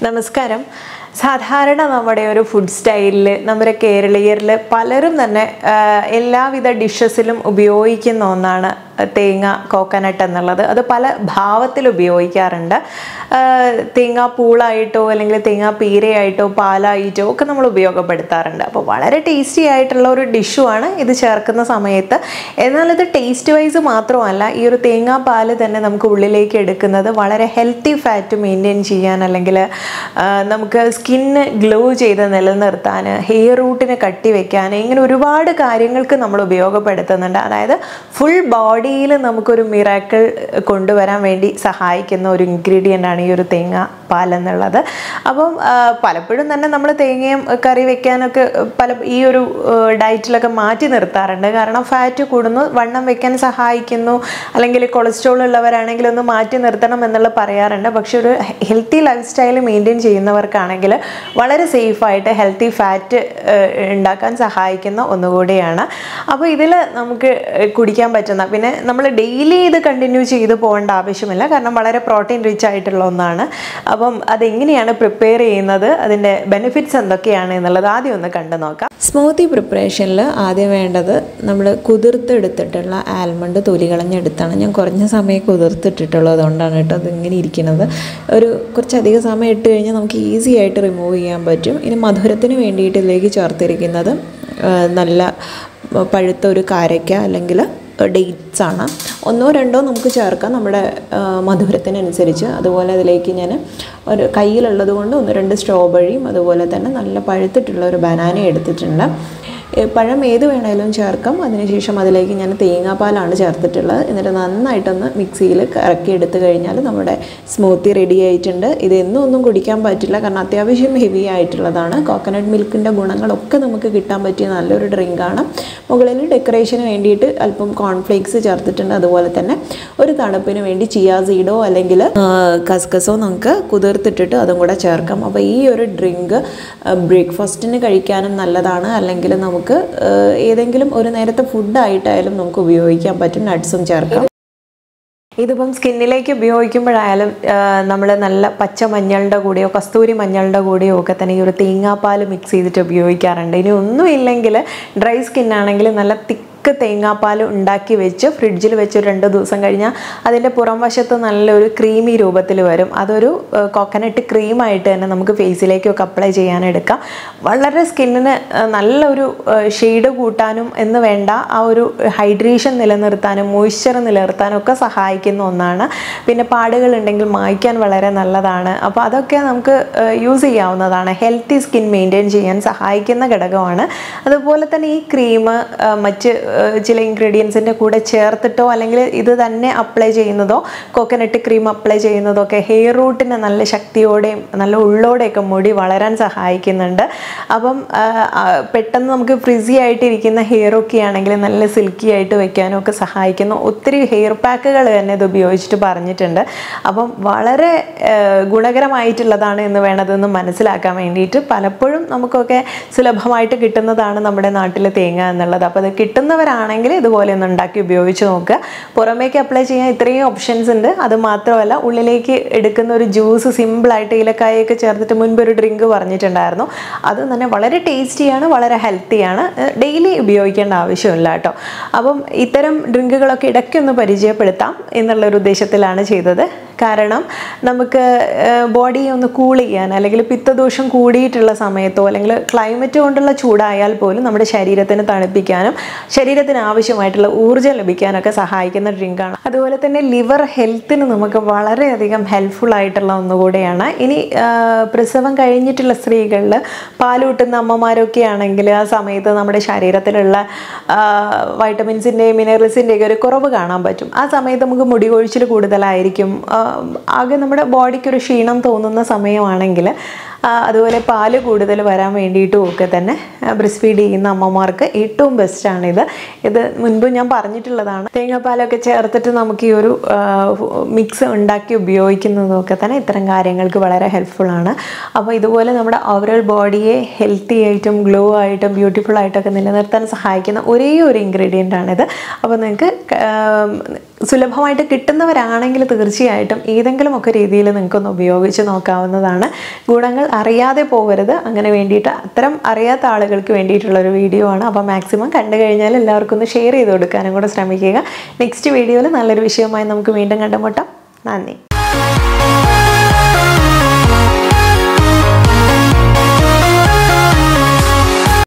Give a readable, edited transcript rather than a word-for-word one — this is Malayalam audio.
നമസ്കാരം. സാധാരണ നമ്മുടെ ഒരു ഫുഡ് സ്റ്റൈലിൽ നമ്മുടെ കേരളീയരിൽ പലരും തന്നെ എല്ലാവിധ ഡിഷസിലും ഉപയോഗിക്കുന്ന ഒന്നാണ് തേങ്ങ, കോക്കനട്ട് എന്നുള്ളത്. അത് പല ഭാവത്തിൽ ഉപയോഗിക്കാറുണ്ട്. തേങ്ങാപ്പൂളായിട്ടോ അല്ലെങ്കിൽ തേങ്ങാ പീരയായിട്ടോ പാലായിട്ടോ ഒക്കെ നമ്മൾ ഉപയോഗപ്പെടുത്താറുണ്ട്. അപ്പോൾ വളരെ ടേസ്റ്റി ആയിട്ടുള്ള ഒരു ഡിഷുമാണ് ഇത് ചേർക്കുന്ന സമയത്ത്. എന്നാൽ ഇത് ടേസ്റ്റ് വൈസ് മാത്രമല്ല, ഈ ഒരു തേങ്ങാപ്പാൽ തന്നെ നമുക്ക് ഉള്ളിലേക്ക് എടുക്കുന്നത് വളരെ ഹെൽത്തി ഫാറ്റ് മെയിൻറ്റെയിൻ ചെയ്യാൻ, അല്ലെങ്കിൽ നമുക്ക് സ്കിന്ന് ഗ്ലോ ചെയ്ത് നിലനിർത്താൻ, ഹെയർ റൂട്ടിനെ കട്ടി വെക്കാൻ, ഇങ്ങനെ ഒരുപാട് കാര്യങ്ങൾക്ക് നമ്മൾ ഉപയോഗപ്പെടുത്തുന്നുണ്ട്. അതായത് ഫുൾ ബോഡിയിൽ നമുക്കൊരു മിറാക്കിൾ കൊണ്ടുവരാൻ വേണ്ടി സഹായിക്കുന്ന ഒരു ഇൻഗ്രീഡിയൻ്റ് ആണ് ഈ ഒരു തേങ്ങ പാൽ എന്നുള്ളത്. അപ്പം പലപ്പോഴും തന്നെ നമ്മൾ തേങ്ങയും കറി വെക്കാനൊക്കെ ഈ ഒരു ഡയറ്റിലൊക്കെ മാറ്റി നിർത്താറുണ്ട്. കാരണം ഫാറ്റ് കൂടുന്നു, വണ്ണം വെക്കാൻ സഹായിക്കുന്നു, അല്ലെങ്കിൽ കൊളസ്ട്രോൾ ഉള്ളവരാണെങ്കിൽ ഒന്ന് മാറ്റി നിർത്തണം എന്നുള്ള പറയാറുണ്ട്. പക്ഷെ ഒരു ഹെൽത്തി ലൈഫ് സ്റ്റൈൽ മെയിൻറ്റെയിൻ ചെയ്യുന്നവർക്കാണെങ്കിൽ വളരെ സേഫായിട്ട് ഹെൽത്തി ഫാറ്റ് ഉണ്ടാക്കാൻ സഹായിക്കുന്ന ഒന്നുകൂടിയാണ്. അപ്പോൾ ഇതിൽ നമുക്ക് കുടിക്കാൻ പറ്റുന്ന, പിന്നെ നമ്മൾ ഡെയിലി ഇത് കണ്ടിന്യൂ ചെയ്ത് പോകേണ്ട ആവശ്യമില്ല, കാരണം വളരെ പ്രോട്ടീൻ റിച്ച് ആയിട്ടുള്ള ഒന്നാണ്. അപ്പം അതെങ്ങനെയാണ് പ്രിപ്പയർ ചെയ്യുന്നത്, അതിൻ്റെ ബെനിഫിറ്റ്സ് എന്തൊക്കെയാണ് എന്നുള്ളത് ആദ്യം ഒന്ന് കണ്ടു നോക്കാം. സ്മൂത്തി പ്രിപ്പറേഷനിൽ ആദ്യം വേണ്ടത് നമ്മൾ കുതിർത്തെടുത്തിട്ടുള്ള ആൽമണ്ട് തൊലി കളഞ്ഞെടുത്താണ്. ഞാൻ കുറഞ്ഞ സമയം കുതിർത്തിട്ടിട്ടുള്ളത്, അതുകൊണ്ടാണ് കേട്ടോ അതിങ്ങനെ ഇരിക്കുന്നത്. കുറച്ചധികം സമയം ഇട്ട് കഴിഞ്ഞാൽ നമുക്ക് ഈസി ആയിട്ട് റിമൂവ് ചെയ്യാൻ പറ്റും. ഇനി മധുരത്തിന് വേണ്ടിയിട്ട് ഇതിലേക്ക് ചേർത്തിരിക്കുന്നത് നല്ല പഴുത്ത ഒരു കാരയ്ക്ക അല്ലെങ്കിൽ ഡേറ്റ്സ് ആണ്. 1-2 നമുക്ക് ചേർക്കാം നമ്മുടെ മധുരത്തിനനുസരിച്ച്. അതുപോലെ അതിലേക്ക് ഞാൻ ഒരു കയ്യിലുള്ളത് കൊണ്ട് 1-2 സ്ട്രോബെറിയും അതുപോലെ തന്നെ നല്ല പഴുത്തിട്ടുള്ള ഒരു ബനാന എടുത്തിട്ടുണ്ട്. പഴം ഏത് വേണേലും ചേർക്കാം. അതിനുശേഷം അതിലേക്ക് ഞാൻ തേങ്ങാപ്പാലാണ് ചേർത്തിട്ടുള്ളത്. എന്നിട്ട് നന്നായിട്ടൊന്ന് മിക്സിയിൽ കറക്കി എടുത്തു കഴിഞ്ഞാൽ നമ്മുടെ സ്മൂത്തി റെഡി ആയിട്ടുണ്ട്. ഇത് ഒന്നും കുടിക്കാൻ പറ്റില്ല, കാരണം അത്യാവശ്യം ഹെവി ആയിട്ടുള്ളതാണ്. കോക്കനട്ട് മിൽക്കിൻ്റെ ഗുണങ്ങളൊക്കെ നമുക്ക് കിട്ടാൻ പറ്റിയ നല്ലൊരു ഡ്രിങ്കാണ്. മുകളിൽ ഡെക്കറേഷന് വേണ്ടിയിട്ട് അല്പം കോൺഫ്ലേക്സ് ചേർത്തിട്ടുണ്ട്. അതുപോലെ തന്നെ ഒരു തണുപ്പിന് വേണ്ടി ചിയാ സീഡോ അല്ലെങ്കിൽ കസ്കസോ നമുക്ക് കുതിർത്തിട്ടിട്ട് അതും കൂടെ ചേർക്കാം. അപ്പോൾ ഈ ഒരു ഡ്രിങ്ക് ബ്രേക്ക്ഫാസ്റ്റിന് കഴിക്കാനും നല്ലതാണ്, അല്ലെങ്കിൽ നമുക്ക് ഏതെങ്കിലും ഒരു നേരത്തെ ഫുഡായിട്ടായാലും നമുക്ക് ഉപയോഗിക്കാൻ പറ്റും. നട്ട്സും ചേർക്കാം. ഇതിപ്പം സ്കിന്നിലേക്ക് ഉപയോഗിക്കുമ്പോഴായാലും നമ്മൾ നല്ല പച്ച മഞ്ഞളുടെ കൂടെയോ കസ്തൂരി മഞ്ഞളുടെ കൂടെയോ ഒക്കെ തന്നെ ഈ ഒരു തേങ്ങാപ്പാൽ മിക്സ് ചെയ്തിട്ട് ഉപയോഗിക്കാറുണ്ട്. ഇനി ഒന്നുമില്ലെങ്കിൽ ഡ്രൈ സ്കിന്നാണെങ്കിൽ നല്ല തേങ്ങാപ്പാൽ ഉണ്ടാക്കി വെച്ച് ഫ്രിഡ്ജിൽ വെച്ച് 2 ദിവസം കഴിഞ്ഞാൽ അതിൻ്റെ പുറം വശത്ത് നല്ലൊരു ക്രീമി രൂപത്തിൽ വരും. അതൊരു കോക്കനട്ട് ക്രീമായിട്ട് തന്നെ നമുക്ക് ഫേസിലേക്കൊക്കെ അപ്ലൈ ചെയ്യാനെടുക്കാം. വളരെ സ്കിന്നിന് നല്ലൊരു ഷെയ്ഡ് കൂട്ടാനും എന്ന് വേണ്ട, ആ ഒരു ഹൈഡ്രേഷൻ നിലനിർത്താനും മോയ്സ്ചർ നിലനിർത്താനും ഒക്കെ സഹായിക്കുന്ന ഒന്നാണ്. പിന്നെ പാടുകൾ ഉണ്ടെങ്കിൽ മായ്ക്കാൻ വളരെ നല്ലതാണ്. അപ്പോൾ അതൊക്കെ നമുക്ക് യൂസ് ചെയ്യാവുന്നതാണ്. ഹെൽത്തി സ്കിൻ മെയിൻറ്റെയിൻ ചെയ്യാൻ സഹായിക്കുന്ന ഘടകമാണ്. അതുപോലെ തന്നെ ഈ ക്രീം മറ്റ് ചില ഇൻഗ്രീഡിയൻസിൻ്റെ കൂടെ ചേർത്തിട്ടോ അല്ലെങ്കിൽ ഇത് തന്നെ അപ്ലൈ ചെയ്യുന്നതോ, കോക്കനട്ട് ക്രീം അപ്ലൈ ചെയ്യുന്നതോ ഒക്കെ ഹെയർ റൂട്ടിന് നല്ല ശക്തിയോടെയും നല്ല ഉള്ളോടെയൊക്കെ മുടി വളരാൻ സഹായിക്കുന്നുണ്ട്. അപ്പം പെട്ടെന്ന് നമുക്ക് ഫ്രിസി ആയിട്ടിരിക്കുന്ന ഹെയറൊക്കെ ആണെങ്കിൽ നല്ല സിൽക്കി ആയിട്ട് വെക്കാനും ഒക്കെ സഹായിക്കുന്നു. ഒത്തിരി ഹെയർ പാക്കുകൾ തന്നെ ഇത് ഉപയോഗിച്ചിട്ട് പറഞ്ഞിട്ടുണ്ട്. അപ്പം വളരെ ഗുണകരമായിട്ടുള്ളതാണ് എന്ന് വേണതെന്ന് മനസ്സിലാക്കാൻ വേണ്ടിയിട്ട് പലപ്പോഴും നമുക്കൊക്കെ സുലഭമായിട്ട് കിട്ടുന്നതാണ് നമ്മുടെ നാട്ടിൽ തേങ്ങ എന്നുള്ളത്. അപ്പോൾ അത് കിട്ടുന്നവരാണെങ്കിൽ ഇതുപോലെ ഒന്ന് ഉണ്ടാക്കി ഉപയോഗിച്ച് നോക്കുക. പുറമേക്ക് അപ്ലൈ ചെയ്യാൻ ഇത്രയും ഓപ്ഷൻസ് ഉണ്ട്. അത് മാത്രമല്ല, ഉള്ളിലേക്ക് എടുക്കുന്ന ഒരു ജ്യൂസ് സിമ്പിളായിട്ട് ഇലക്കായൊക്കെ ചേർത്തിട്ട് മുൻപ് ഒരു ഡ്രിങ്ക് പറഞ്ഞിട്ടുണ്ടായിരുന്നു. അത് തന്നെ വളരെ ടേസ്റ്റിയാണ്, വളരെ ഹെൽത്തിയാണ്. ഡെയിലി ഉപയോഗിക്കേണ്ട ആവശ്യമില്ല കേട്ടോ. അപ്പം ഇത്തരം ഡ്രിങ്കുകളൊക്കെ ഇടയ്ക്കൊന്ന് പരിചയപ്പെടുത്താം എന്നുള്ളൊരു ഉദ്ദേശത്തിലാണ് ചെയ്തത്. കാരണം നമുക്ക് ബോഡി ഒന്ന് കൂൾ ചെയ്യാൻ, അല്ലെങ്കിൽ പിത്തദോഷം കൂടിയിട്ടുള്ള സമയത്തോ അല്ലെങ്കിൽ ക്ലൈമറ്റ് കൊണ്ടുള്ള ചൂടായാൽ പോലും നമ്മുടെ ശരീരത്തിന് തണുപ്പിക്കാനും ശരീരത്തിന് ആവശ്യമായിട്ടുള്ള ഊർജ്ജം ലഭിക്കാനൊക്കെ സഹായിക്കുന്ന ഡ്രിങ്കാണ്. അതുപോലെ തന്നെ ലിവർ ഹെൽത്തിന് നമുക്ക് വളരെയധികം ഹെൽപ്ഫുൾ ആയിട്ടുള്ള ഒന്നുകൂടെയാണ്. ഇനി പ്രസവം കഴിഞ്ഞിട്ടുള്ള സ്ത്രീകളിൽ പാലൂട്ടുന്ന അമ്മമാരൊക്കെ ആണെങ്കിൽ ആ സമയത്ത് നമ്മുടെ ശരീരത്തിലുള്ള വൈറ്റമിൻസിൻ്റെയും മിനറൽസിൻ്റെയൊക്കെ ഒരു കുറവ് കാണാൻ പറ്റും. ആ സമയത്ത് നമുക്ക് മുടി കൊഴിച്ചിൽ കൂടുതലായിരിക്കും, ആകെ നമ്മുടെ ബോഡിക്കൊരു ക്ഷീണം തോന്നുന്ന സമയമാണെങ്കിൽ അതുപോലെ പാല് കൂടുതൽ വരാൻ വേണ്ടിയിട്ടും ഒക്കെ തന്നെ ബ്രസ്റ്റ് ഫീഡ് ചെയ്യുന്ന അമ്മമാർക്ക് ഏറ്റവും ബെസ്റ്റാണിത്. ഇത് മുൻപ് ഞാൻ പറഞ്ഞിട്ടുള്ളതാണ്. തേങ്ങാപ്പാലൊക്കെ ചേർത്തിട്ട് നമുക്ക് ഈ ഒരു മിക്സ് ഉണ്ടാക്കി ഉപയോഗിക്കുന്നതൊക്കെ തന്നെ ഇത്തരം കാര്യങ്ങൾക്ക് വളരെ ഹെൽപ്ഫുള്ളാണ്. അപ്പോൾ ഇതുപോലെ നമ്മുടെ ഓവറോൾ ബോഡിയെ ഹെൽത്തി ആയിട്ടും ഗ്ലോ ആയിട്ടും ബ്യൂട്ടിഫുൾ ആയിട്ടൊക്കെ നിലനിർത്താൻ സഹായിക്കുന്ന ഒരേ ഒരു ഇൻഗ്രീഡിയൻ്റ് ആണിത്. അപ്പോൾ നിങ്ങൾക്ക് സുലഭമായിട്ട് കിട്ടുന്നവരാണെങ്കിൽ തീർച്ചയായിട്ടും ഏതെങ്കിലുമൊക്കെ രീതിയിൽ നിങ്ങൾക്കൊന്ന് ഉപയോഗിച്ച് നോക്കാവുന്നതാണ്. ഗുണങ്ങൾ അറിയാതെ പോകരുത്. അങ്ങനെ വേണ്ടിയിട്ട് അത്തരം അറിയാത്ത ആളുകൾക്ക് വേണ്ടിയിട്ടുള്ളൊരു വീഡിയോ ആണ്. അപ്പോൾ മാക്സിമം കണ്ടു കഴിഞ്ഞാൽ എല്ലാവർക്കും ഒന്ന് ഷെയർ ചെയ്ത് കൊടുക്കാനും കൂടെ ശ്രമിക്കുക. നെക്സ്റ്റ് വീഡിയോയിൽ നല്ലൊരു വിഷയമായി നമുക്ക് വീണ്ടും കണ്ടുമുട്ടാം. നന്ദി.